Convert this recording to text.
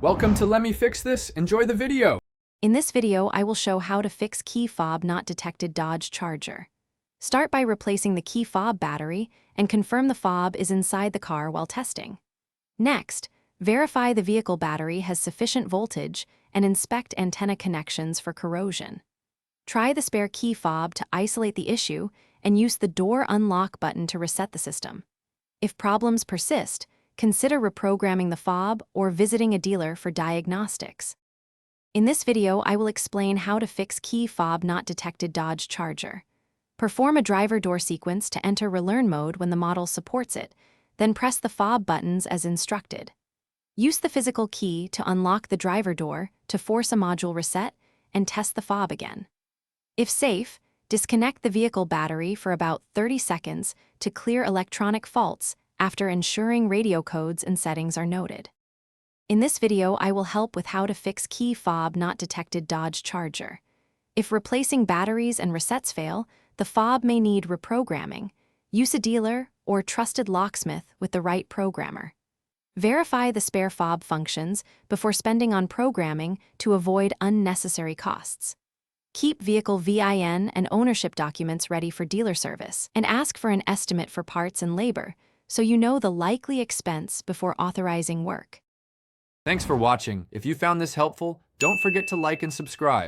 Welcome to Let Me Fix This. Enjoy the video. In this video, I will show how to fix key fob not detected Dodge Charger. Start by replacing the key fob battery and confirm the fob is inside the car while testing. Next, verify the vehicle battery has sufficient voltage and inspect antenna connections for corrosion. Try the spare key fob to isolate the issue and use the door unlock button to reset the system. If problems persist, consider reprogramming the fob or visiting a dealer for diagnostics. In this video, I will explain how to fix key fob not detected Dodge Charger. Perform a driver door sequence to enter relearn mode when the model supports it, then press the fob buttons as instructed. Use the physical key to unlock the driver door to force a module reset and test the fob again. If safe, disconnect the vehicle battery for about 30 seconds to clear electronic faults after ensuring radio codes and settings are noted. In this video, I will help with how to fix key fob not detected Dodge Charger. If replacing batteries and resets fail, the fob may need reprogramming. Use a dealer or trusted locksmith with the right programmer. Verify the spare fob functions before spending on programming to avoid unnecessary costs. Keep vehicle VIN and ownership documents ready for dealer service, and ask for an estimate for parts and labor so you know the likely expense before authorizing work. Thanks for watching. If you found this helpful, don't forget to like and subscribe.